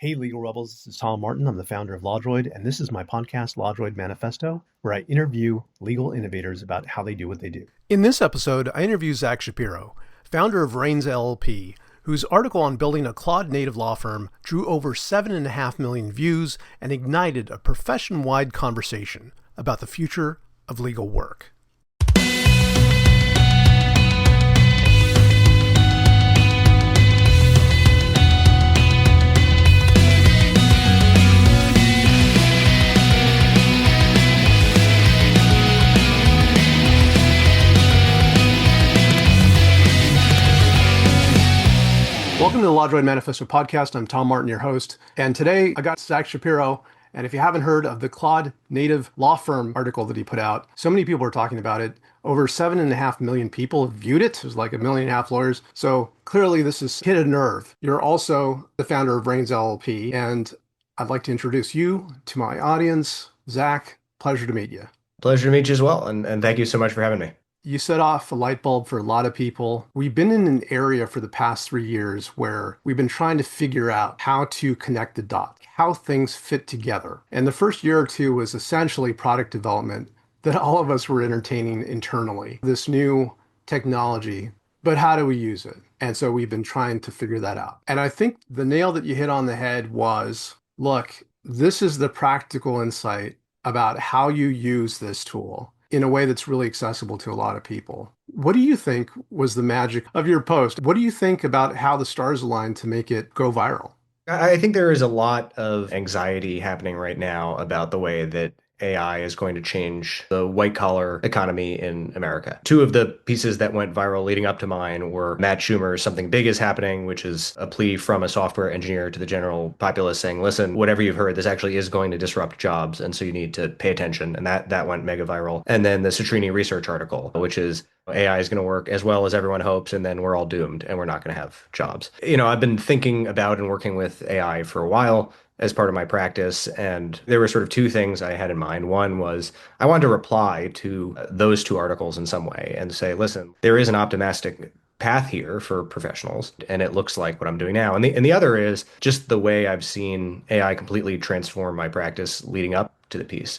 Hey, Legal Rebels, this is Tom Martin. I'm the founder of LawDroid, and this is my podcast, LawDroid Manifesto, where I interview legal innovators about how they do what they do. In this episode, I interview Zack Shapiro, founder of Reigns LLP, whose article on building a Claude-Native law firm drew over 7.5 million views and ignited a profession-wide conversation about the future of legal work. Welcome to the LawDroid Manifesto podcast. I'm Tom Martin, your host. And today I got Zack Shapiro. And if you haven't heard of the Claude-Native law firm article that he put out, so many people are talking about it. Over 7.5 million people viewed it. It was like 1.5 million lawyers. So clearly this has hit a nerve. You're also the founder of Reigns LLP. And I'd like to introduce you to my audience. Zack, pleasure to meet you. Pleasure to meet you as well. And thank you so much for having me. You set off a light bulb for a lot of people. We've been in an area for the past 3 years where we've been trying to figure out how to connect the dots, how things fit together. And the first year or two was essentially product development that all of us were entertaining internally, this new technology, but how do we use it? And so we've been trying to figure that out. And I think the nail that you hit on the head was, look, this is the practical insight about how you use this tool in a way that's really accessible to a lot of people. What do you think was the magic of your post? What do you think about how the stars aligned to make it go viral? I think there is a lot of anxiety happening right now about the way that AI is going to change the white collar economy in America. Two of the pieces that went viral leading up to mine were Matt Schumer's "Something Big is Happening," which is a plea from a software engineer to the general populace saying, listen, whatever you've heard, this actually is going to disrupt jobs. And so you need to pay attention. And that went mega viral. And then the Citrini research article, which is AI is going to work as well as everyone hopes, and then we're all doomed and we're not going to have jobs. I've been thinking about and working with AI for a while as part of my practice. And there were sort of two things I had in mind. One was I wanted to reply to those two articles in some way and say, listen, there is an optimistic path here for professionals, and it looks like what I'm doing now. And the other is just the way I've seen AI completely transform my practice leading up to the piece.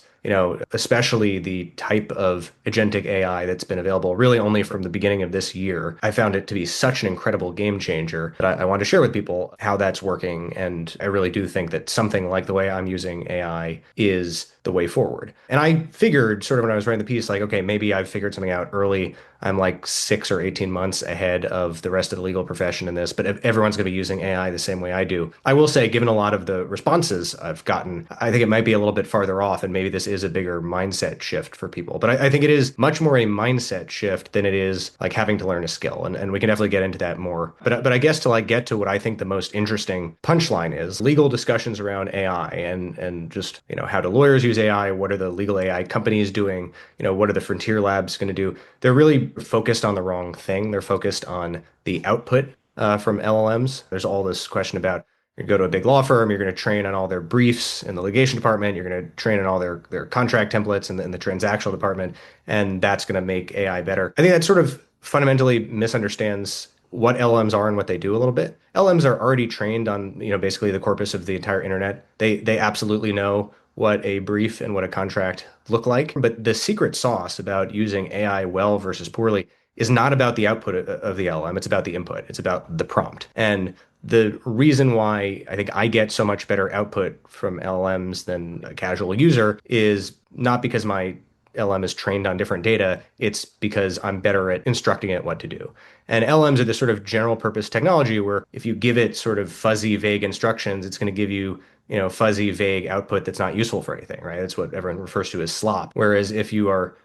Especially the type of agentic AI that's been available really only from the beginning of this year. I found it to be such an incredible game changer that I want to share with people how that's working. And I really do think that something like the way I'm using AI is the way forward. And I figured sort of when I was writing the piece, like, okay, maybe I've figured something out early. I'm like 6 or 18 months ahead of the rest of the legal profession in this, but everyone's going to be using AI the same way I do. I will say, given a lot of the responses I've gotten, I think it might be a little bit farther off, and maybe this is a bigger mindset shift for people. But I think it is much more a mindset shift than it is like having to learn a skill. And we can definitely get into that more. But I guess to like get to what I think the most interesting punchline is legal discussions around AI and just, how do lawyers use AI? What are the legal AI companies doing? What are the frontier labs going to do? They're really focused on the wrong thing. They're focused on the output from LLMs. There's all this question about you go to a big law firm, you're going to train on all their briefs in the litigation department, you're going to train on all their contract templates in the transactional department, and that's going to make AI better. I think that sort of fundamentally misunderstands what LLMs are and what they do a little bit. LLMs are already trained on, basically the corpus of the entire internet. They absolutely know what a brief and what a contract look like. But the secret sauce about using AI well versus poorly is not about the output of the LLM. It's about the input. It's about the prompt. And the reason why I think I get so much better output from LLMs than a casual user is not because my LLM is trained on different data. It's because I'm better at instructing it what to do. And LLMs are this sort of general purpose technology where if you give it sort of fuzzy, vague instructions, it's going to give you fuzzy, vague output that's not useful for anything, right? That's what everyone refers to as slop. Whereas if you are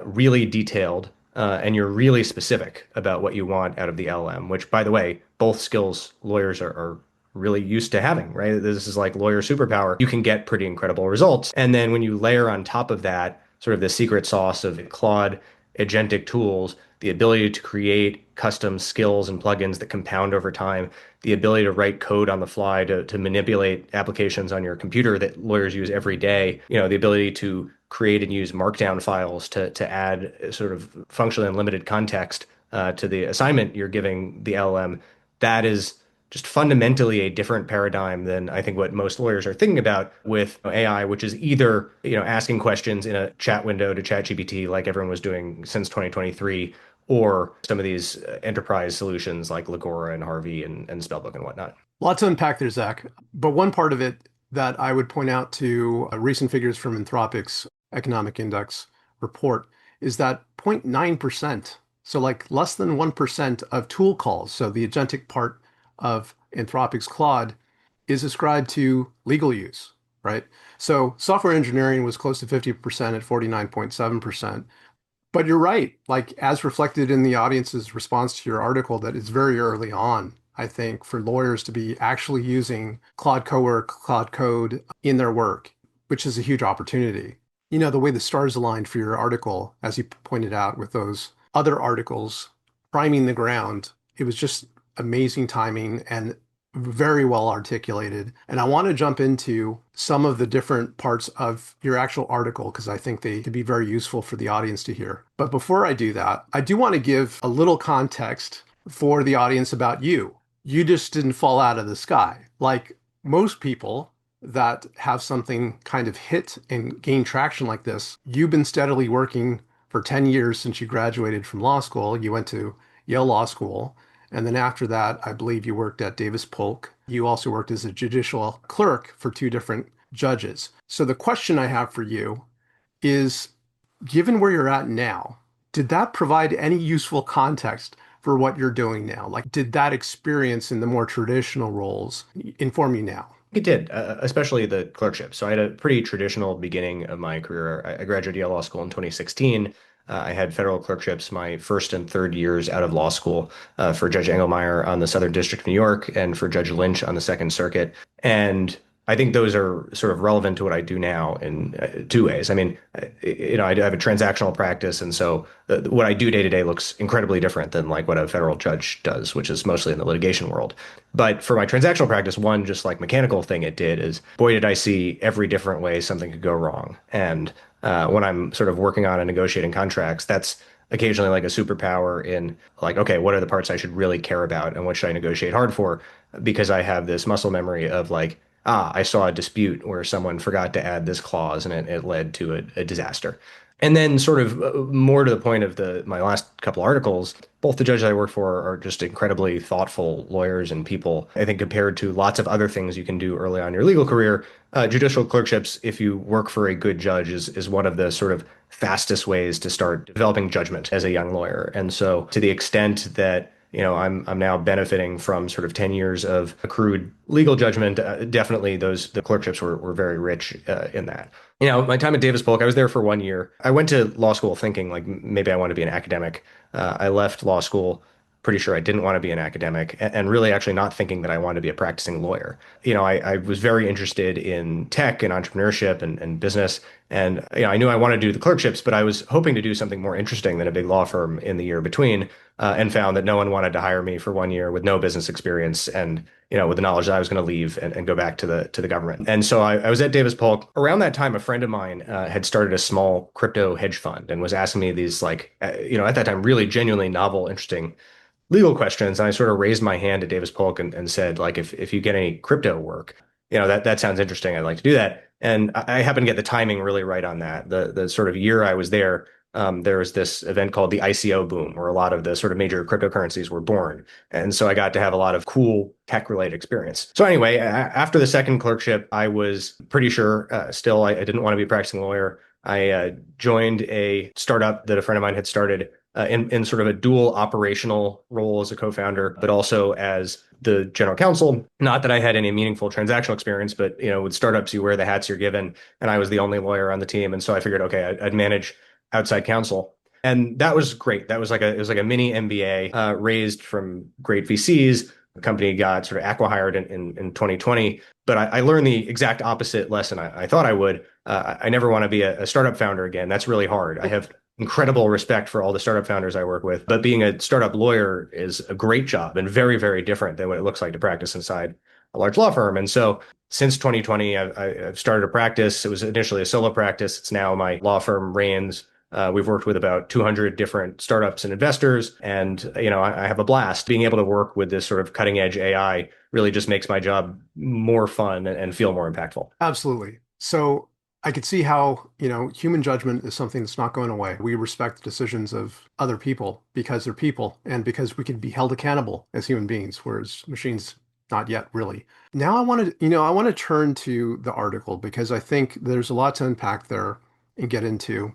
really detailed and you're really specific about what you want out of the LLM, which, by the way, both skills lawyers are really used to having, right? This is like lawyer superpower. You can get pretty incredible results. And then when you layer on top of that sort of the secret sauce of Claude agentic tools, the ability to create custom skills and plugins that compound over time, the ability to write code on the fly to manipulate applications on your computer that lawyers use every day, the ability to create and use markdown files to add sort of functionally unlimited context to the assignment you're giving the LLM, that is just fundamentally a different paradigm than I think what most lawyers are thinking about with AI, which is either, asking questions in a chat window to ChatGPT like everyone was doing since 2023, or some of these enterprise solutions like Legora and Harvey and Spellbook and whatnot. Lots to unpack there, Zach. But one part of it that I would point out to recent figures from Anthropic's economic index report is that 0.9%, so like less than 1% of tool calls, so the agentic part of Anthropic's Claude, is ascribed to legal use, right? So software engineering was close to 50% at 49.7%. But you're right, like as reflected in the audience's response to your article, that it's very early on, I think, for lawyers to be actually using Claude Cowork, Claude Code in their work, which is a huge opportunity. The way the stars aligned for your article, as you pointed out with those other articles, priming the ground, it was just amazing timing and very well articulated. And I want to jump into some of the different parts of your actual article because I think they could be very useful for the audience to hear. But before I do that, I do want to give a little context for the audience about you. You just didn't fall out of the sky. Like most people that have something kind of hit and gain traction like this, you've been steadily working for 10 years since you graduated from law school. You went to Yale Law School. And then after that, I believe you worked at Davis Polk. You also worked as a judicial clerk for two different judges. So the question I have for you is, given where you're at now, did that provide any useful context for what you're doing now? Like, did that experience in the more traditional roles inform you now? It did, especially the clerkship. So I had a pretty traditional beginning of my career. I graduated Yale Law School in 2016. I had federal clerkships my first and third years out of law school for Judge Engelmeyer on the Southern District of New York and for Judge Lynch on the Second Circuit. And I think those are sort of relevant to what I do now in two ways. I mean, I have a transactional practice, and so what I do day to day looks incredibly different than like what a federal judge does, which is mostly in the litigation world. But for my transactional practice, one just like mechanical thing it did is, boy, did I see every different way something could go wrong. And when I'm sort of working on and negotiating contracts, that's occasionally like a superpower in like, okay, what are the parts I should really care about and what should I negotiate hard for? Because I have this muscle memory of like, I saw a dispute where someone forgot to add this clause and it led to a disaster. And then sort of more to the point of my last couple articles, both the judges I work for are just incredibly thoughtful lawyers and people. I think compared to lots of other things you can do early on in your legal career, judicial clerkships, if you work for a good judge, is one of the sort of fastest ways to start developing judgment as a young lawyer. And so to the extent that I'm now benefiting from sort of 10 years of accrued legal judgment. Definitely the clerkships were very rich in that. My time at Davis Polk, I was there for 1 year. I went to law school thinking like maybe I want to be an academic. I left law school pretty sure I didn't want to be an academic and really actually not thinking that I wanted to be a practicing lawyer. I was very interested in tech and entrepreneurship and business. And I knew I wanted to do the clerkships, but I was hoping to do something more interesting than a big law firm in the year between, and found that no one wanted to hire me for 1 year with no business experience and with the knowledge that I was going to leave and go back to the government. And so I was at Davis Polk. Around that time, a friend of mine had started a small crypto hedge fund and was asking me these like, at that time, really genuinely novel, interesting legal questions. And I sort of raised my hand at Davis Polk and said, like, if you get any crypto work, that sounds interesting. I'd like to do that. And I happened to get the timing really right on that. The sort of year I was there, there was this event called the ICO boom, where a lot of the sort of major cryptocurrencies were born. And so I got to have a lot of cool tech related experience. So anyway, after the second clerkship, I was pretty sure still I didn't want to be a practicing lawyer. I joined a startup that a friend of mine had started in sort of a dual operational role as a co-founder, but also as the general counsel. Not that I had any meaningful transactional experience, but with startups, you wear the hats you're given, and I was the only lawyer on the team, and so I figured, okay, I'd manage outside counsel, and that was great. That was it was like a mini MBA raised from great VCs. The company got sort of acqui-hired in 2020, but I learned the exact opposite lesson I thought I would. I never want to be a startup founder again. That's really hard. I have incredible respect for all the startup founders I work with, but being a startup lawyer is a great job and very, very different than what it looks like to practice inside a large law firm. And so since 2020, I've started a practice. It was initially a solo practice. It's now my law firm reigns. We've worked with about 200 different startups and investors, and I have a blast being able to work with this sort of cutting edge AI really just makes my job more fun and feel more impactful. Absolutely. So I could see how, human judgment is something that's not going away. We respect the decisions of other people because they're people and because we can be held accountable as human beings, whereas machines not yet really. Now I want to turn to the article because I think there's a lot to unpack there and get into.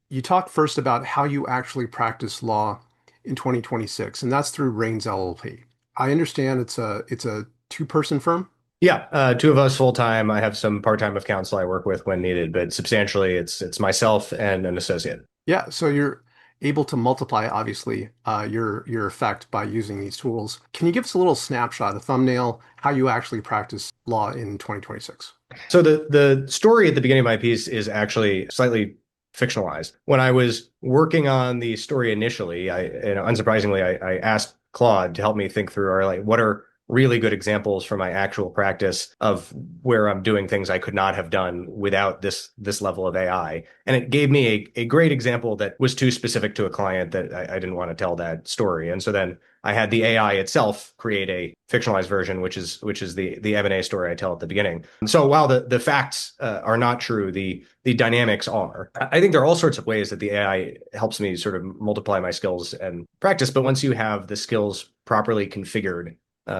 You talked first about how you actually practice law in 2026, and that's through Reigns LLP. I understand it's a two-person firm. Yeah, two of us full time. I have some part time of counsel I work with when needed, but substantially it's myself and an associate. Yeah, so you're able to multiply, obviously, your effect by using these tools. Can you give us a little snapshot, a thumbnail, how you actually practice law in 2026? So the story at the beginning of my piece is actually slightly fictionalized. When I was working on the story initially, unsurprisingly, I asked Claude to help me think through, or like, what are really good examples from my actual practice of where I'm doing things I could not have done without this level of AI. And it gave me a great example that was too specific to a client that I didn't want to tell that story. And so then I had the AI itself create a fictionalized version, which is the M&A story I tell at the beginning. And so while the facts are not true, the dynamics are. I think there are all sorts of ways that the AI helps me sort of multiply my skills and practice. But once you have the skills properly configured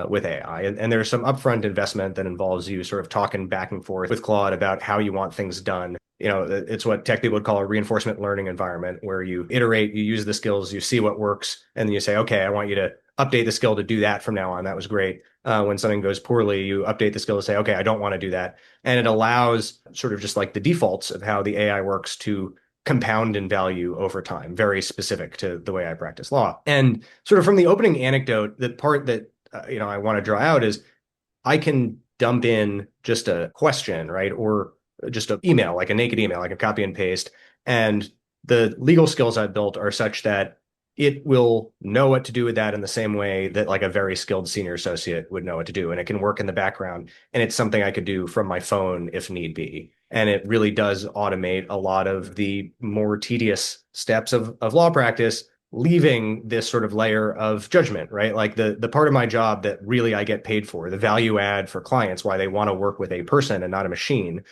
with AI, and there's some upfront investment that involves you sort of talking back and forth with Claude about how you want things done. It's what tech people would call a reinforcement learning environment, where you iterate, you use the skills, you see what works, and then you say, okay, I want you to update the skill to do that from now on. That was great. When something goes poorly, you update the skill to say, okay, I don't want to do that. And it allows sort of just like the defaults of how the AI works to compound in value over time, very specific to the way I practice law. And sort of from the opening anecdote, the part that I want to draw out is I can dump in just a question, right? Or just an email, like a naked email, like a copy and paste. And the legal skills I've built are such that it will know what to do with that in the same way that like a very skilled senior associate would know what to do. And it can work in the background. And it's something I could do from my phone if need be. And it really does automate a lot of the more tedious steps of law practice, leaving this sort of layer of judgment, right? Like the part of my job that really I get paid for, the value add for clients, why they want to work with a person and not a machine,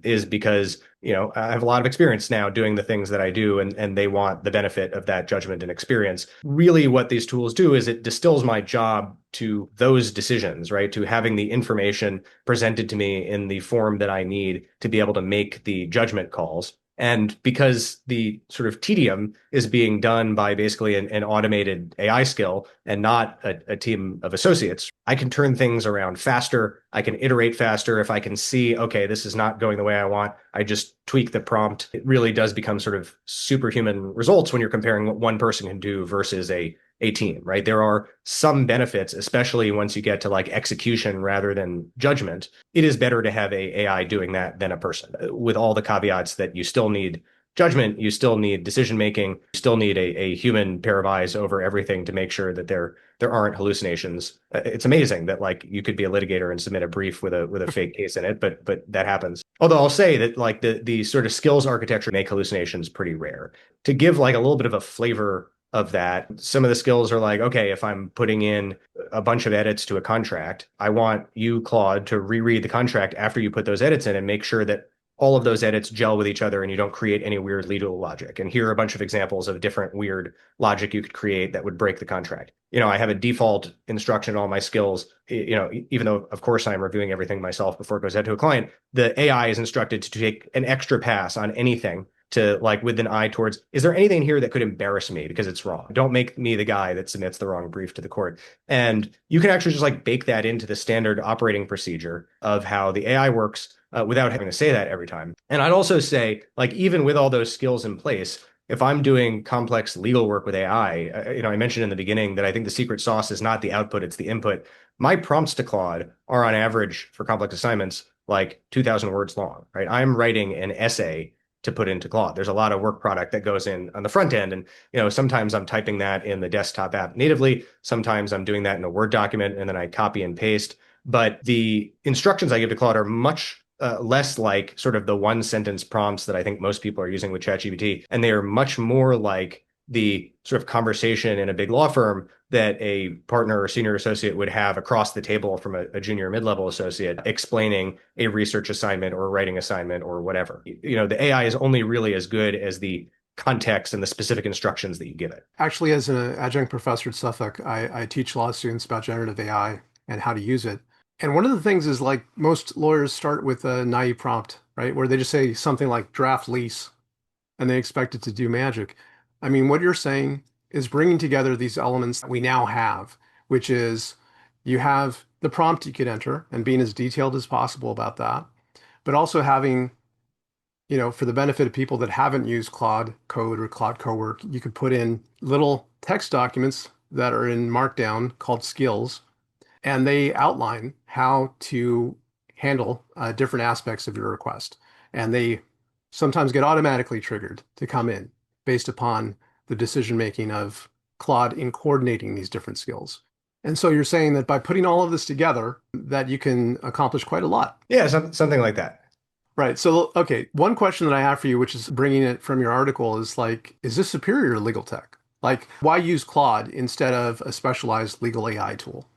is because, I have a lot of experience now doing the things that I do, and they want the benefit of that judgment and experience. Really, what these tools do is it distills my job to those decisions, right? To having the information presented to me in the form that I need to be able to make the judgment calls. And because the sort of tedium is being done by basically an automated AI skill and not a team of associates, I can turn things around faster. I can iterate faster. If I can see, okay, this is not going the way I want, I just tweak the prompt. It really does become sort of superhuman results when you're comparing what one person can do versus a team, right? There are some benefits, especially once you get to like execution rather than judgment. It is better to have a AI doing that than a person, with all the caveats that you still need judgment, you still need decision making, you still need a human pair of eyes over everything to make sure that there aren't hallucinations. It's amazing that like you could be a litigator and submit a brief with a fake case in it, but that happens. Although I'll say that like the sort of skills architecture make hallucinations pretty rare. To give like a little bit of a flavor of that, some of the skills are like, okay, if I'm putting in a bunch of edits to a contract, I want you, Claude, to reread the contract after you put those edits in and make sure that all of those edits gel with each other and you don't create any weird legal logic. And here are a bunch of examples of different weird logic you could create that would break the contract. I have a default instruction in all my skills, even though, of course, I'm reviewing everything myself before it goes out to a client. The AI is instructed to take an extra pass on anything to like with an eye towards, is there anything here that could embarrass me because it's wrong? Don't make me the guy that submits the wrong brief to the court. And you can actually just like bake that into the standard operating procedure of how the AI works without having to say that every time. And I'd also say, like, even with all those skills in place, if I'm doing complex legal work with AI, I mentioned in the beginning that I think the secret sauce is not the output, it's the input. My prompts to Claude are on average for complex assignments like 2,000 words long, right? I'm writing an essay to put into Claude. There's a lot of work product that goes in on the front end. And, sometimes I'm typing that in the desktop app natively. Sometimes I'm doing that in a Word document and then I copy and paste. But the instructions I give to Claude are much less like sort of the one sentence prompts that I think most people are using with ChatGPT. And they are much more like the sort of conversation in a big law firm that a partner or senior associate would have across the table from a junior mid-level associate explaining a research assignment or a writing assignment or whatever. The AI is only really as good as the context and the specific instructions that you give it. Actually, as an adjunct professor at Suffolk, I teach law students about generative AI and how to use it. And one of the things is like most lawyers start with a naive prompt, right? Where they just say something like draft lease and they expect it to do magic. I mean, what you're saying is bringing together these elements that we now have, which is you have the prompt you could enter and being as detailed as possible about that, but also having, for the benefit of people that haven't used Claude Code or Claude Cowork, you could put in little text documents that are in Markdown called skills, and they outline how to handle different aspects of your request. And they sometimes get automatically triggered to come in based upon the decision making of Claude in coordinating these different skills. And so you're saying that by putting all of this together, that you can accomplish quite a lot. Yeah, something like that. Right. So, okay, one question that I have for you, which is bringing it from your article, is like, is this superior to legal tech? Like, why use Claude instead of a specialized legal AI tool?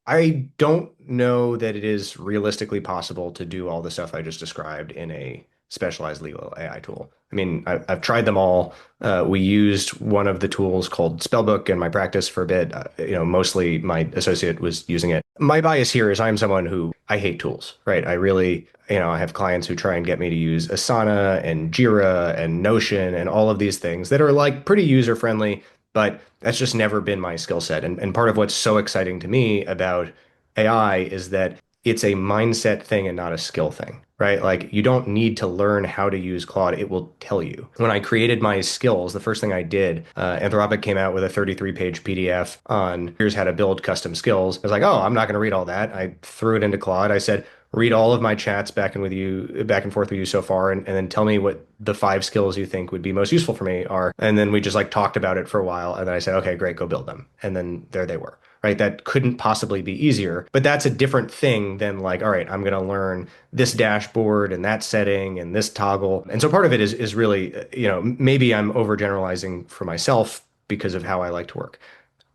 I don't know that it is realistically possible to do all the stuff I just described in a specialized legal AI tool. I mean, I've tried them all. We used one of the tools called Spellbook in my practice for a bit. Mostly my associate was using it. My bias here is I'm someone who I hate tools, right? I really, I have clients who try and get me to use Asana and Jira and Notion and all of these things that are like pretty user friendly, but that's just never been my skill set. And part of what's so exciting to me about AI is that it's a mindset thing and not a skill thing, right? Like you don't need to learn how to use Claude. It will tell you. When I created my skills, the first thing I did, Anthropic came out with a 33-page PDF on here's how to build custom skills. I was like, oh, I'm not going to read all that. I threw it into Claude. I said, read all of my chats back and forth with you so far, and then tell me what the 5 skills you think would be most useful for me are. And then we just like talked about it for a while. And then I said, okay, great, go build them. And then there they were. Right. That couldn't possibly be easier, but that's a different thing than like, all right, I'm going to learn this dashboard and that setting and this toggle. And so part of it is really, maybe I'm overgeneralizing for myself because of how I like to work.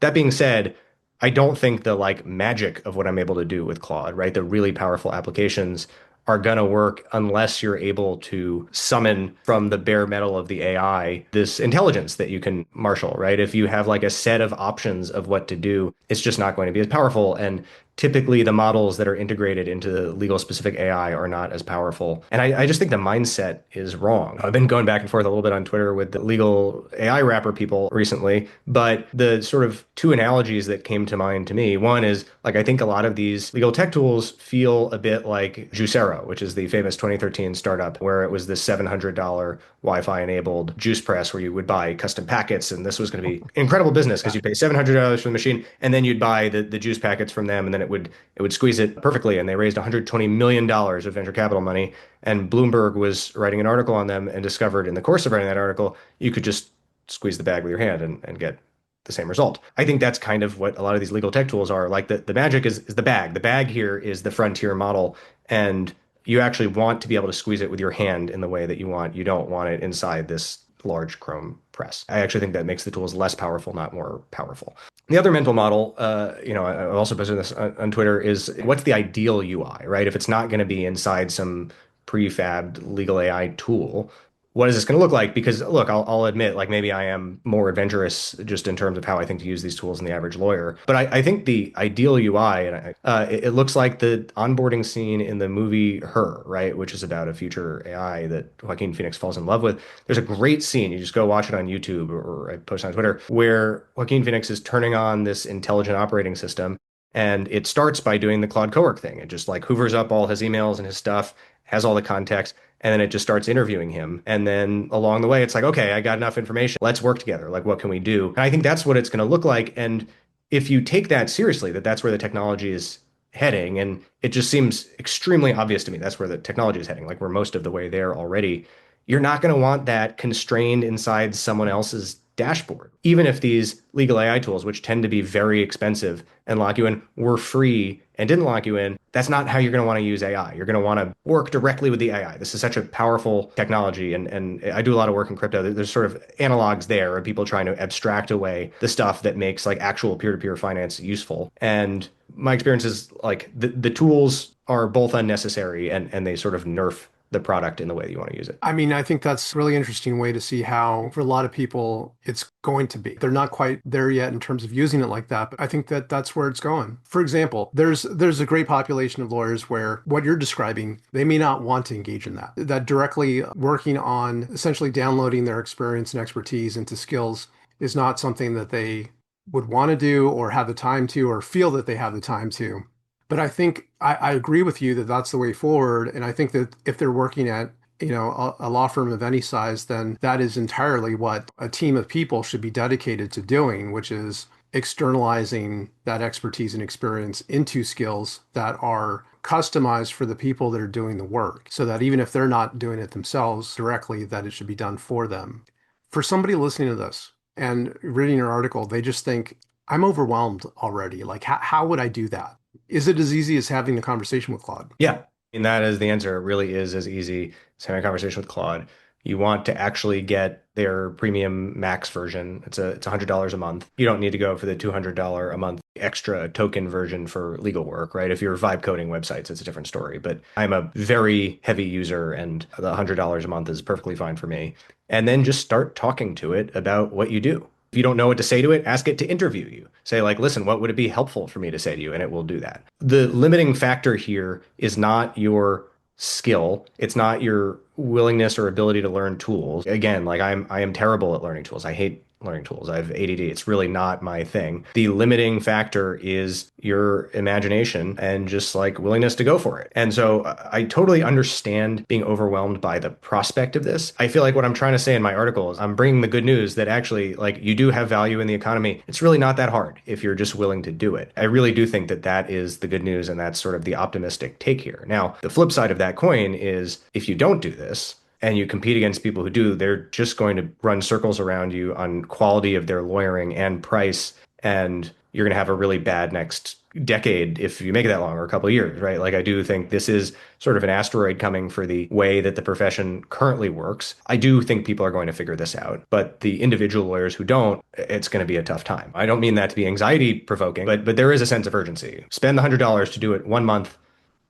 That being said, I don't think the like magic of what I'm able to do with Claude, right? The really powerful applications are going to work unless you're able to summon from the bare metal of the AI this intelligence that you can marshal, right? If you have like a set of options of what to do, it's just not going to be as powerful. And typically the models that are integrated into the legal specific AI are not as powerful. And I just think the mindset is wrong. I've been going back and forth a little bit on Twitter with the legal AI wrapper people recently, but the sort of two analogies that came to mind to me, one is like, I think a lot of these legal tech tools feel a bit like Juicero, which is the famous 2013 startup where it was this $700 Wi-Fi enabled juice press where you would buy custom packets. And this was going to be incredible business because you'd pay $700 for the machine and then you'd buy the juice packets from them and then it would squeeze it perfectly. And they raised $120 million of venture capital money. And Bloomberg was writing an article on them and discovered in the course of writing that article, you could just squeeze the bag with your hand and get the same result. I think that's kind of what a lot of these legal tech tools are. Like the magic is the bag. The bag here is the frontier model. And you actually want to be able to squeeze it with your hand in the way that you want. You don't want it inside this large Chrome press. I actually think that makes the tools less powerful, not more powerful. The other mental model, I also posted this on Twitter, is what's the ideal UI, right? If it's not going to be inside some prefabbed legal AI tool, what is this going to look like? Because look, I'll admit, like maybe I am more adventurous just in terms of how I think to use these tools than the average lawyer. But I think the ideal UI, and it looks like the onboarding scene in the movie Her, right, which is about a future AI that Joaquin Phoenix falls in love with. There's a great scene. You just go watch it on YouTube or I post on Twitter where Joaquin Phoenix is turning on this intelligent operating system. And it starts by doing the Claude Cowork thing. It just like hoovers up all his emails and his stuff, has all the context, and then it just starts interviewing him. And then along the way, it's like, okay, I got enough information. Let's work together. Like, what can we do? And I think that's what it's going to look like. And if you take that seriously, that that's where the technology is heading, and it just seems extremely obvious to me that's where the technology is heading. Like, we're most of the way there already. You're not going to want that constrained inside someone else's dashboard. Even if these legal AI tools, which tend to be very expensive and lock you in, were free and didn't lock you in, that's not how you're going to want to use AI. You're going to want to work directly with the AI. This is such a powerful technology. And I do a lot of work in crypto. There's sort of analogs there of people trying to abstract away the stuff that makes like actual peer-to-peer finance useful. And my experience is like the tools are both unnecessary and they sort of nerf the product in the way that you want to use it. I mean, I think that's a really interesting way to see how, for a lot of people, it's going to be. They're not quite there yet in terms of using it like that, but I think that that's where it's going. For example, there's a great population of lawyers where what you're describing, they may not want to engage in that. That directly working on essentially downloading their experience and expertise into skills is not something that they would want to do or have the time to or feel that they have the time to. But I think I agree with you that that's the way forward. And I think that if they're working at, a law firm of any size, then that is entirely what a team of people should be dedicated to doing, which is externalizing that expertise and experience into skills that are customized for the people that are doing the work, so that even if they're not doing it themselves directly, that it should be done for them. For somebody listening to this and reading your article, they just think, I'm overwhelmed already. Like, how would I do that? Is it as easy as having a conversation with Claude? Yeah. And that is the answer. It really is as easy as having a conversation with Claude. You want to actually get their premium max version. It's $100 a month. You don't need to go for the $200 a month extra token version for legal work, right? If you're vibe coding websites, it's a different story. But I'm a very heavy user and the $100 a month is perfectly fine for me. And then just start talking to it about what you do. If you don't know what to say to it, ask it to interview you. Say like, listen, what would it be helpful for me to say to you? And it will do that. The limiting factor here is not your skill. It's not your willingness or ability to learn tools. Again, like I am terrible at learning tools. I hate learning tools. I have ADD. It's really not my thing. The limiting factor is your imagination and just like willingness to go for it. And so I totally understand being overwhelmed by the prospect of this. I feel like what I'm trying to say in my article is I'm bringing the good news that actually like you do have value in the economy. It's really not that hard if you're just willing to do it. I really do think that that is the good news and that's sort of the optimistic take here. Now, the flip side of that coin is if you don't do this, and you compete against people who do, they're just going to run circles around you on quality of their lawyering and price. And you're going to have a really bad next decade if you make it that long, or a couple of years, right? Like I do think this is sort of an asteroid coming for the way that the profession currently works. I do think people are going to figure this out, but the individual lawyers who don't, it's going to be a tough time. I don't mean that to be anxiety provoking, but there is a sense of urgency. Spend the $100 to do it 1 month,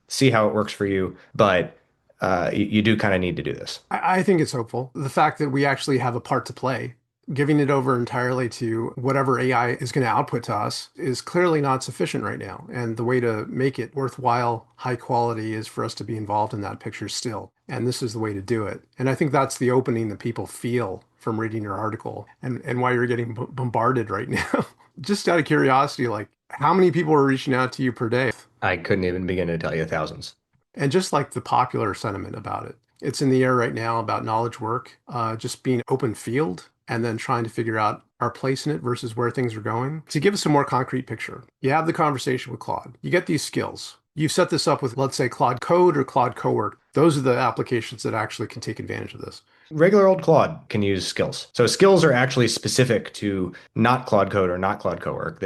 see how it works for you. But you do kind of need to do this. I think it's hopeful. The fact that we actually have a part to play, giving it over entirely to whatever AI is going to output to us is clearly not sufficient right now. And the way to make it worthwhile, high quality is for us to be involved in that picture still. And this is the way to do it. And I think that's the opening that people feel from reading your article and why you're getting bombarded right now. Just out of curiosity, like how many people are reaching out to you per day? I couldn't even begin to tell you, thousands. And just like the popular sentiment about it, it's in the air right now about knowledge work, just being open field and then trying to figure out our place in it versus where things are going. To give us a more concrete picture, you have the conversation with Claude. You get these skills. You set this up with, let's say, Claude Code or Claude Cowork. Those are the applications that actually can take advantage of this. Regular old Claude can use skills. So skills are actually specific to not Claude Code or not Claude Cowork.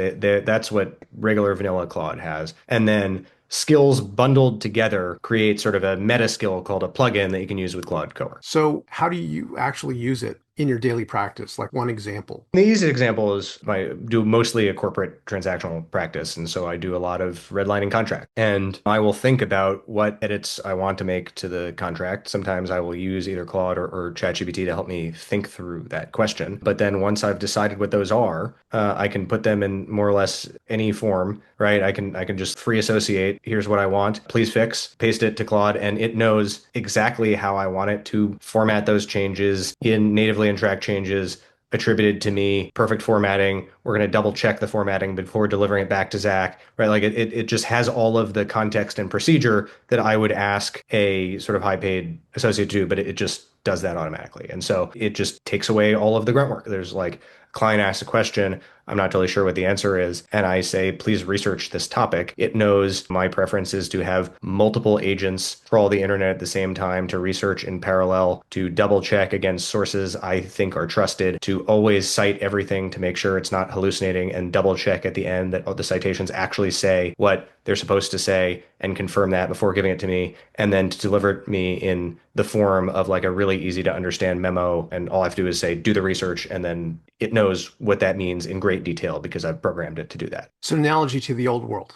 That's what regular vanilla Claude has. And then skills bundled together create sort of a meta skill called a plugin that you can use with Claude Cowork. So how do you actually use it in your daily practice? Like one example. The easiest example is I do mostly a corporate transactional practice. And so I do a lot of redlining contract. And I will think about what edits I want to make to the contract. Sometimes I will use either Claude or ChatGPT to help me think through that question. But then once I've decided what those are, I can put them in more or less any form, right? I can just free associate. Here's what I want. Please fix, paste it to Claude, and it knows exactly how I want it to format those changes in natively and track changes attributed to me, perfect formatting. We're going to double check the formatting before delivering it back to Zack, right? Like it just has all of the context and procedure that I would ask a sort of high paid associate to do, but it just does that automatically. And so it just takes away all of the grunt work. There's like client asks a question, I'm not totally sure what the answer is, and I say, please research this topic. It knows my preference is to have multiple agents crawl the internet at the same time, to research in parallel, to double check against sources I think are trusted, to always cite everything to make sure it's not hallucinating, and double check at the end that all the citations actually say what they're supposed to say and confirm that before giving it to me, and then to deliver it me in the form of like a really easy to understand memo. And all I have to do is say, do the research, and then it knows what that means in great detail because I've programmed it to do that. So, an analogy to the old world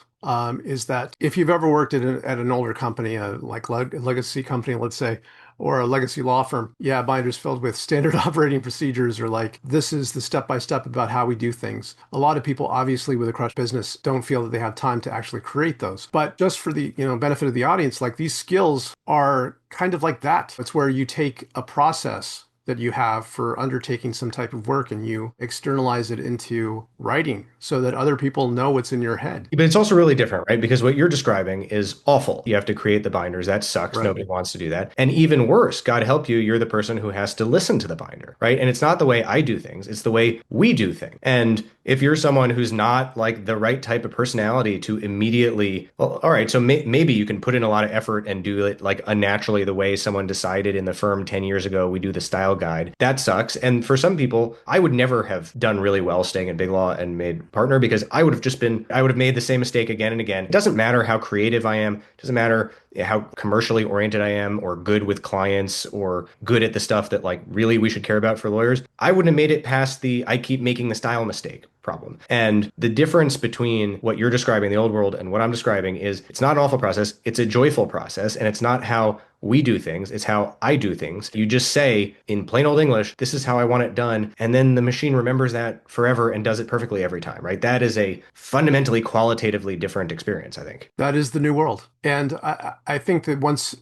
is that if you've ever worked at an older company, like a legacy company, let's say, or a legacy law firm, yeah, binders filled with standard operating procedures are like, this is the step-by-step about how we do things. A lot of people, obviously, with a crush business, don't feel that they have time to actually create those. But just for the benefit of the audience, like these skills are kind of like that. It's where you take a process that you have for undertaking some type of work and you externalize it into writing so that other people know what's in your head. But it's also really different, right? Because what you're describing is awful. You have to create the binders. That sucks. Right. Nobody wants to do that. And even worse, God help you, you're the person who has to listen to the binder, right? And it's not the way I do things, it's the way we do things. And if you're someone who's not like the right type of personality to immediately, well, all right, so maybe you can put in a lot of effort and do it like unnaturally the way someone decided in the firm 10 years ago, we do the style guide. That sucks. And for some people, I would never have done really well staying in Big Law and made partner because I would have made the same mistake again and again. It doesn't matter how creative I am. It doesn't matter how commercially oriented I am or good with clients or good at the stuff that like really we should care about for lawyers. I wouldn't have made it past the I keep making the style mistake problem. And the difference between what you're describing, the old world, and what I'm describing is it's not an awful process. It's a joyful process. And it's not how we do things. It's how I do things. You just say in plain old English, this is how I want it done. And then the machine remembers that forever and does it perfectly every time, right? That is a fundamentally qualitatively different experience, I think. That is the new world. And I think that once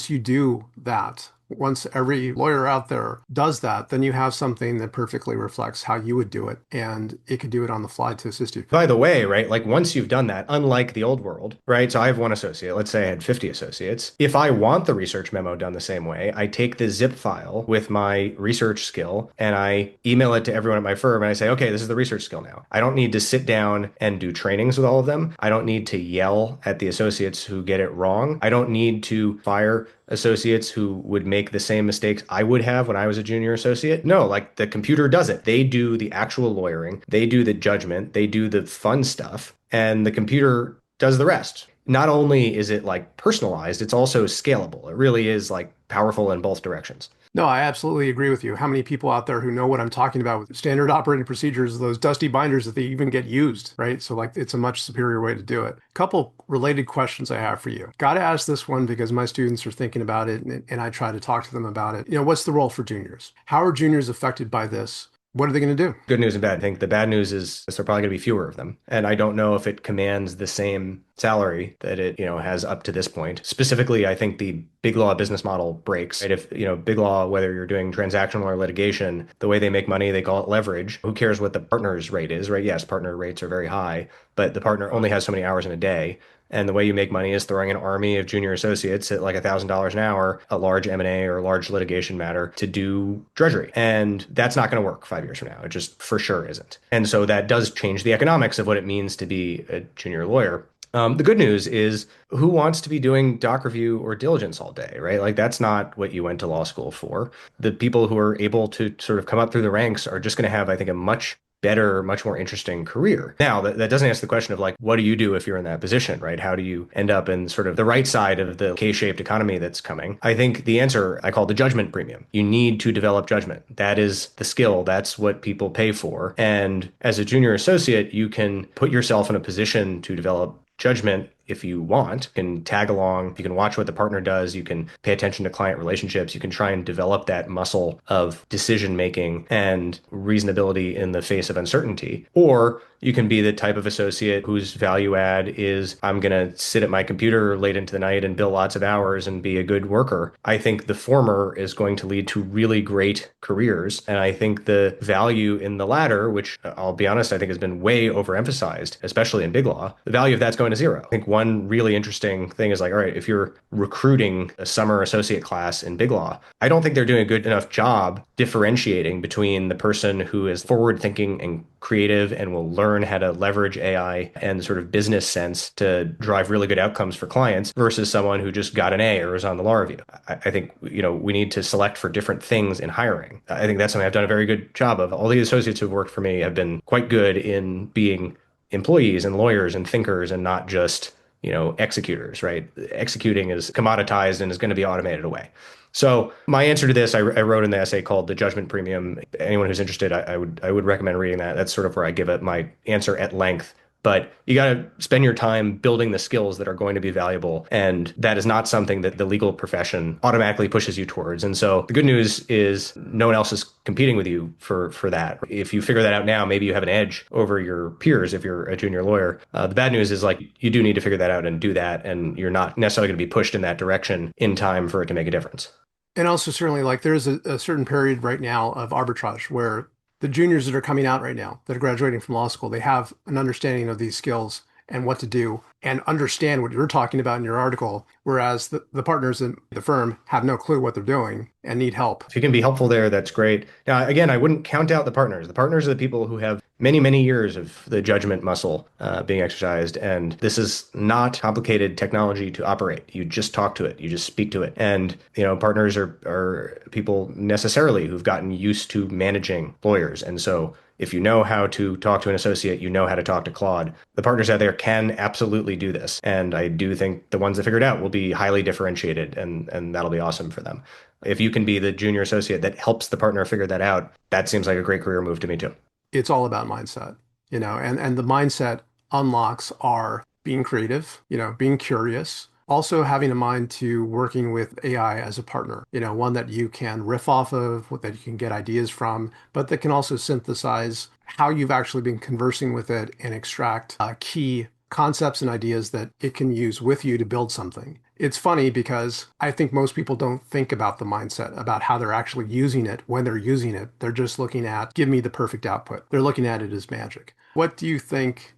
you do that, once every lawyer out there does that, then you have something that perfectly reflects how you would do it. And it could do it on the fly to assist you. By the way, right, like once you've done that, unlike the old world, right? So I have one associate, let's say I had 50 associates. If I want the research memo done the same way, I take the zip file with my research skill and I email it to everyone at my firm and I say, okay, this is the research skill now. I don't need to sit down and do trainings with all of them. I don't need to yell at the associates who get it wrong. I don't need to fire associates who would make the same mistakes I would have when I was a junior associate. No, like the computer does it. They do the actual lawyering, they do the judgment, they do the fun stuff, and the computer does the rest. Not only is it like personalized, it's also scalable. It really is like powerful in both directions. No, I absolutely agree with you. How many people out there who know what I'm talking about with standard operating procedures, those dusty binders that they even get used, right? So like it's a much superior way to do it. Couple related questions I have for you. Got to ask this one because my students are thinking about it and I try to talk to them about it. What's the role for juniors? How are juniors affected by this? What are they going to do? Good news and bad. I think the bad news is there are probably going to be fewer of them. And I don't know if it commands the same salary that it, has up to this point. Specifically, I think the big law business model breaks. Right? If, big law, whether you're doing transactional or litigation, the way they make money, they call it leverage. Who cares what the partner's rate is, right? Yes, partner rates are very high, but the partner only has so many hours in a day. And the way you make money is throwing an army of junior associates at like $1,000 an hour, a large M&A or a large litigation matter to do drudgery. And that's not going to work 5 years from now. It just for sure isn't. And so that does change the economics of what it means to be a junior lawyer. The good news is who wants to be doing doc review or diligence all day, right? Like that's not what you went to law school for. The people who are able to sort of come up through the ranks are just going to have, I think, a much better, much more interesting career. Now, that doesn't answer the question of like, what do you do if you're in that position, right? How do you end up in sort of the right side of the K-shaped economy that's coming? I think the answer I call the judgment premium. You need to develop judgment. That is the skill. That's what people pay for. And as a junior associate, you can put yourself in a position to develop judgment if you want. You can tag along, you can watch what the partner does, you can pay attention to client relationships, you can try and develop that muscle of decision making and reasonability in the face of uncertainty. Or you can be the type of associate whose value add is I'm going to sit at my computer late into the night and bill lots of hours and be a good worker. I think the former is going to lead to really great careers. And I think the value in the latter, which I'll be honest, I think has been way overemphasized, especially in big law, the value of that's going to zero. I think one really interesting thing is like, all right, if you're recruiting a summer associate class in Big Law, I don't think they're doing a good enough job differentiating between the person who is forward thinking and creative and will learn how to leverage AI and sort of business sense to drive really good outcomes for clients versus someone who just got an A or was on the law review. I think, we need to select for different things in hiring. I think that's something I've done a very good job of. All the associates who've worked for me have been quite good in being employees and lawyers and thinkers and not just, executors, right? Executing is commoditized and is going to be automated away. So my answer to this, I wrote in the essay called "The Judgment Premium." Anyone who's interested, I would recommend reading that. That's sort of where I give it my answer at length. But you got to spend your time building the skills that are going to be valuable. And that is not something that the legal profession automatically pushes you towards. And so the good news is no one else is competing with you for that. If you figure that out now, maybe you have an edge over your peers if you're a junior lawyer. The bad news is like you do need to figure that out and do that. And you're not necessarily going to be pushed in that direction in time for it to make a difference. And also certainly like there's a certain period right now of arbitrage where the juniors that are coming out right now, that are graduating from law school, they have an understanding of these skills and what to do and understand what you're talking about in your article, whereas the partners in the firm have no clue what they're doing and need help. If you can be helpful there, that's great. Now, again, I wouldn't count out the partners. The partners are the people who have many, many years of the judgment muscle being exercised. And this is not complicated technology to operate. You just talk to it. You just speak to it. And, partners are people necessarily who've gotten used to managing lawyers. And so if you know how to talk to an associate, you know how to talk to Claude. The partners out there can absolutely do this. And I do think the ones that figure it out will be highly differentiated, and that'll be awesome for them. If you can be the junior associate that helps the partner figure that out, that seems like a great career move to me too. It's all about mindset, and the mindset unlocks are being creative, being curious, also having a mind to working with AI as a partner, one that you can riff off of, that you can get ideas from, but that can also synthesize how you've actually been conversing with it and extract key concepts and ideas that it can use with you to build something. It's funny because I think most people don't think about the mindset, about how they're actually using it when they're using it. They're just looking at, give me the perfect output. They're looking at it as magic. What do you think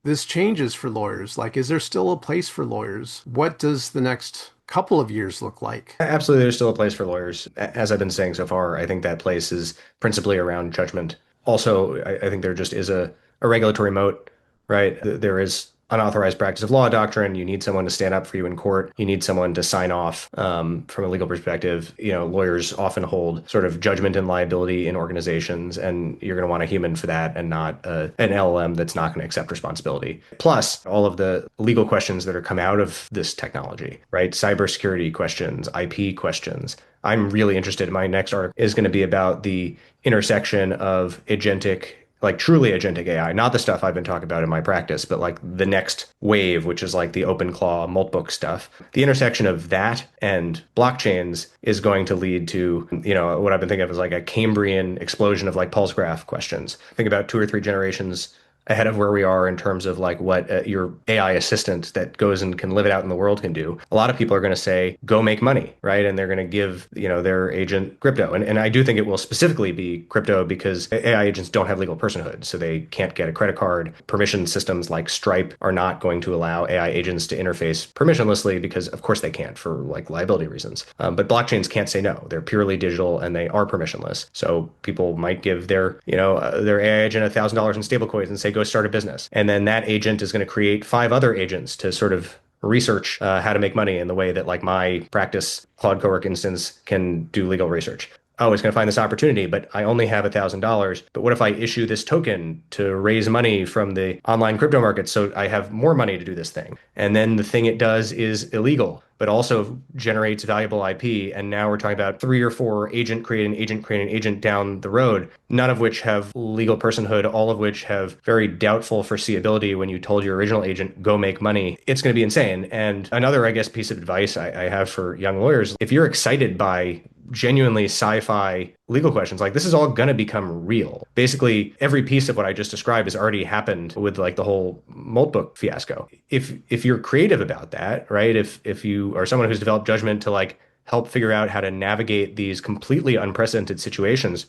this changes for lawyers? Like, is there still a place for lawyers? What does the next couple of years look like? Absolutely, there's still a place for lawyers. As I've been saying so far, I think that place is principally around judgment. Also, I think there just is a regulatory moat, right? There is unauthorized practice of law doctrine. You need someone to stand up for you in court. You need someone to sign off from a legal perspective. Lawyers often hold sort of judgment and liability in organizations, and you're going to want a human for that and not an LLM that's not going to accept responsibility. Plus, all of the legal questions that are come out of this technology, right? Cybersecurity questions, IP questions. I'm really interested. My next article is going to be about the intersection of agentic, like truly agentic AI, not the stuff I've been talking about in my practice, but like the next wave, which is like the OpenClaw Moltbook stuff. The intersection of that and blockchains is going to lead to, what I've been thinking of as like a Cambrian explosion of like pulse graph questions. Think about 2 or 3 generations ahead of where we are in terms of like what your AI assistant that goes and can live it out in the world can do. A lot of people are going to say, go make money, right? And they're going to give, their agent crypto. And I do think it will specifically be crypto because AI agents don't have legal personhood. So they can't get a credit card. Permission systems like Stripe are not going to allow AI agents to interface permissionlessly because of course they can't for like liability reasons. But blockchains can't say no. They're purely digital and they are permissionless. So people might give their AI agent $1,000 in stablecoins and say, go start a business. And then that agent is going to create 5 other agents to sort of research how to make money in the way that like my practice Claude Cowork instance can do legal research. Oh, it's going to find this opportunity, but I only have $1,000. But what if I issue this token to raise money from the online crypto market so I have more money to do this thing? And then the thing it does is illegal, but also generates valuable IP. And now we're talking about 3 or 4 agent creating agent down the road, none of which have legal personhood, all of which have very doubtful foreseeability when you told your original agent, go make money. It's going to be insane. And another, I guess, piece of advice I have for young lawyers, if you're excited by genuinely sci-fi legal questions, like this is all going to become real. Basically, every piece of what I just described has already happened with like the whole Moltbook fiasco. If you're creative about that, right? If you are someone who's developed judgment to like help figure out how to navigate these completely unprecedented situations,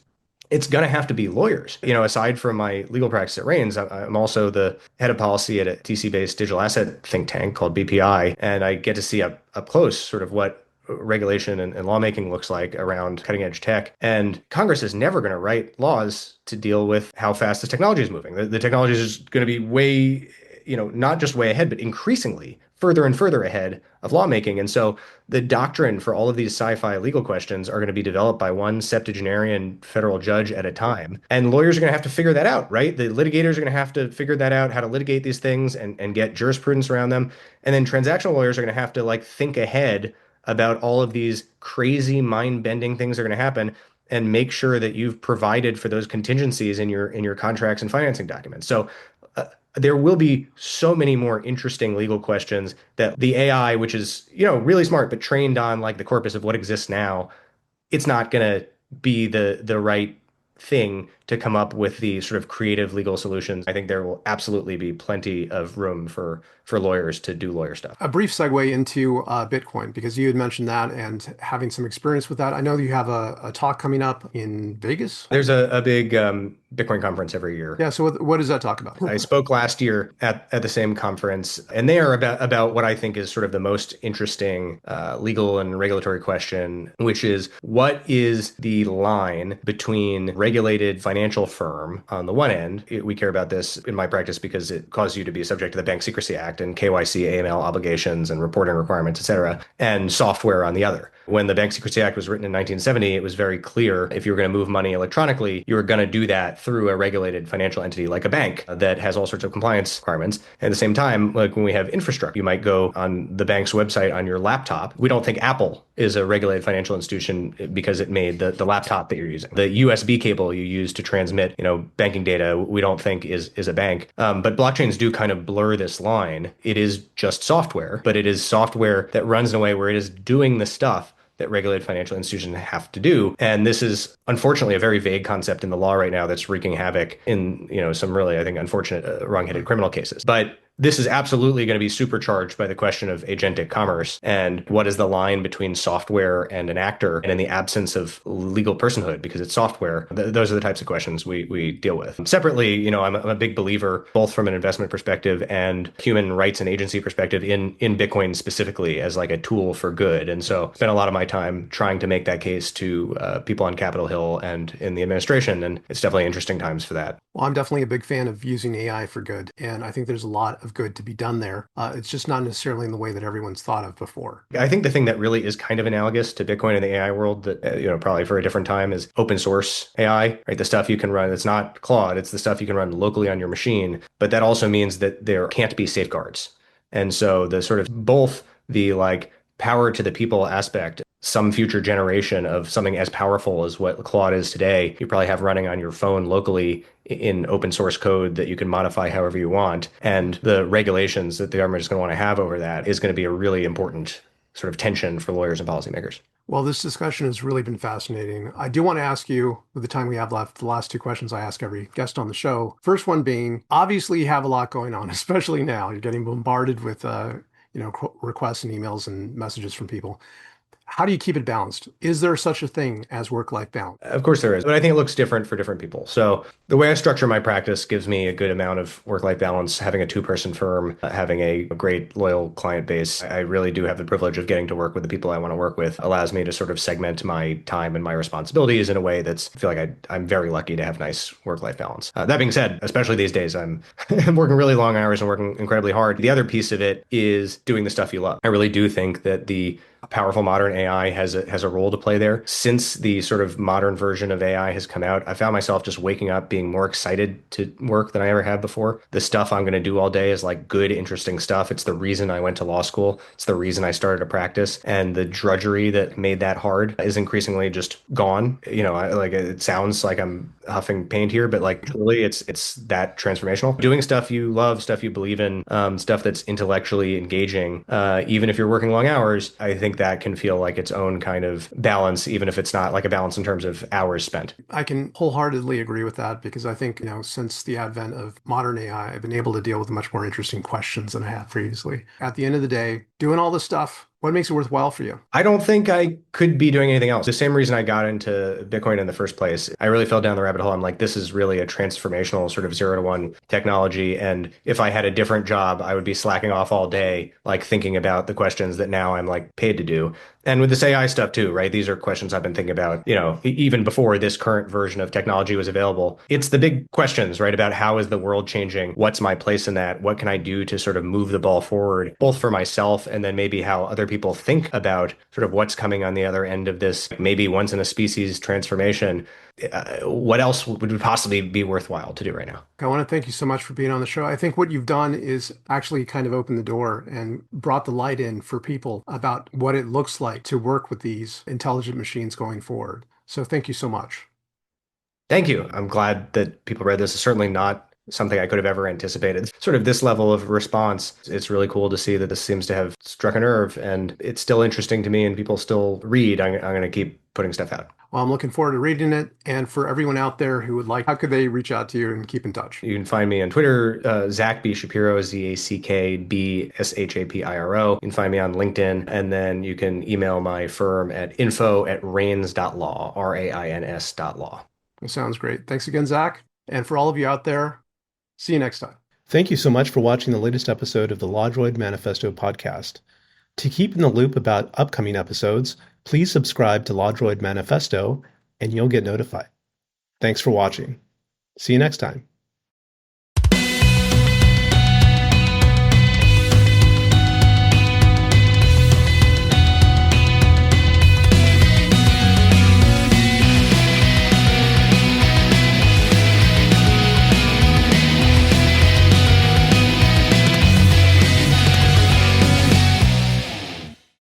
it's going to have to be lawyers. Aside from my legal practice at Rains, I'm also the head of policy at a TC-based digital asset think tank called BPI, and I get to see up close sort of what regulation and lawmaking looks like around cutting edge tech. And Congress is never going to write laws to deal with how fast this technology is moving. The technology is going to be way, not just way ahead, but increasingly further and further ahead of lawmaking. And so the doctrine for all of these sci-fi legal questions are going to be developed by one septuagenarian federal judge at a time. And lawyers are going to have to figure that out, right? The litigators are going to have to figure that out, how to litigate these things and get jurisprudence around them. And then transactional lawyers are going to have to think ahead about all of these crazy mind-bending things that are going to happen and make sure that you've provided for those contingencies in your contracts and financing documents. So there will be so many more interesting legal questions that the AI, which is, really smart, but trained on the corpus of what exists now, it's not going to be the right thing to come up with the sort of creative legal solutions. I think there will absolutely be plenty of room for lawyers to do lawyer stuff. A brief segue into Bitcoin, because you had mentioned that and having some experience with that. I know that you have a talk coming up in Vegas. There's a big Bitcoin conference every year. Yeah. So what does that talk about? I spoke last year at the same conference, and they are about what I think is sort of the most interesting legal and regulatory question, which is what is the line between regulated financial firm on the one end? We care about this in my practice because it causes you to be subject to the Bank Secrecy Act and KYC, AML obligations and reporting requirements, et cetera, and software on the other. When the Bank Secrecy Act was written in 1970, it was very clear if you were going to move money electronically, you were going to do that through a regulated financial entity like a bank that has all sorts of compliance requirements. At the same time, when we have infrastructure, you might go on the bank's website on your laptop. We don't think Apple is a regulated financial institution because it made the laptop that you're using. The USB cable you use to transmit, banking data, we don't think is a bank. But blockchains do kind of blur this line. It is just software, but it is software that runs in a way where it is doing the stuff that regulated financial institutions have to do. And this is unfortunately a very vague concept in the law right now that's wreaking havoc in, some really, I think, unfortunate wrong-headed criminal cases. But this is absolutely going to be supercharged by the question of agentic commerce and what is the line between software and an actor, and in the absence of legal personhood because it's software. Those are the types of questions we deal with. Separately, I'm a big believer, both from an investment perspective and human rights and agency perspective, in Bitcoin specifically as a tool for good. And so I spent a lot of my time trying to make that case to people on Capitol Hill and in the administration, and it's definitely interesting times for that. Well, I'm definitely a big fan of using AI for good, and I think there's a lot of good to be done there. It's just not necessarily in the way that everyone's thought of before. I think the thing that really is kind of analogous to Bitcoin and the AI world that, probably for a different time is open source AI, right? The stuff you can run, it's not Claude, it's the stuff you can run locally on your machine. But that also means that there can't be safeguards. And so the sort of both the power to the people aspect, some future generation of something as powerful as what Claude is today, you probably have running on your phone locally in open source code that you can modify however you want. And the regulations that the government is going to want to have over that is going to be a really important sort of tension for lawyers and policymakers. Well, this discussion has really been fascinating. I do want to ask you, with the time we have left, the last two questions I ask every guest on the show. First one being, obviously you have a lot going on, especially now. You're getting bombarded with requests and emails and messages from people. How do you keep it balanced? Is there such a thing as work-life balance? Of course there is, but I think it looks different for different people. So the way I structure my practice gives me a good amount of work-life balance, having a two-person firm, having a great loyal client base. I really do have the privilege of getting to work with the people I want to work with, allows me to sort of segment my time and my responsibilities in a way I feel like I'm very lucky to have nice work-life balance. That being said, especially these days, I'm working really long hours and working incredibly hard. The other piece of it is doing the stuff you love. I really do think that the powerful modern AI has a role to play there. Since the sort of modern version of AI has come out, I found myself just waking up being more excited to work than I ever have before. The stuff I'm going to do all day is good, interesting stuff. It's the reason I went to law school. It's the reason I started a practice. And the drudgery that made that hard is increasingly just gone. It sounds like I'm huffing paint here, but truly it's that transformational. Doing stuff you love, stuff you believe in, stuff that's intellectually engaging, even if you're working long hours, I think that can feel like its own kind of balance, even if it's not a balance in terms of hours spent. I can wholeheartedly agree with that because I think, since the advent of modern AI, I've been able to deal with much more interesting questions than I have previously. At the end of the day, doing all this stuff, What makes it worthwhile for you? I don't think I could be doing anything else. The same reason I got into Bitcoin in the first place. I really fell down the rabbit hole. I'm like, this is really a transformational sort of 0 to 1 technology. And if I had a different job, I would be slacking off all day, like thinking about the questions that now I'm like paid to do. And with this AI stuff too, right? These are questions I've been thinking about, even before this current version of technology was available. It's the big questions, right? About how is the world changing? What's my place in that? What can I do to sort of move the ball forward, both for myself and then maybe how other people think about sort of what's coming on the other end of this, maybe once in a species transformation. What else would possibly be worthwhile to do right now? I want to thank you so much for being on the show. I think what you've done is actually kind of opened the door and brought the light in for people about what it looks like to work with these intelligent machines going forward. So thank you so much. Thank you. I'm glad that people read this. It's certainly not something I could have ever anticipated. Sort of this level of response, it's really cool to see that this seems to have struck a nerve, and it's still interesting to me and people still read. I'm going to keep putting stuff out. Well, I'm looking forward to reading it. And for everyone out there who would like, how could they reach out to you and keep in touch? You can find me on Twitter, Zack B. Shapiro, ZackBShapiro. You can find me on LinkedIn, and then you can email my firm at info@rains.law, RAINS.law. That sounds great. Thanks again, Zach. And for all of you out there, see you next time. Thank you so much for watching the latest episode of the LawDroid Manifesto podcast. To keep in the loop about upcoming episodes, please subscribe to LawDroid Manifesto and you'll get notified. Thanks for watching. See you next time.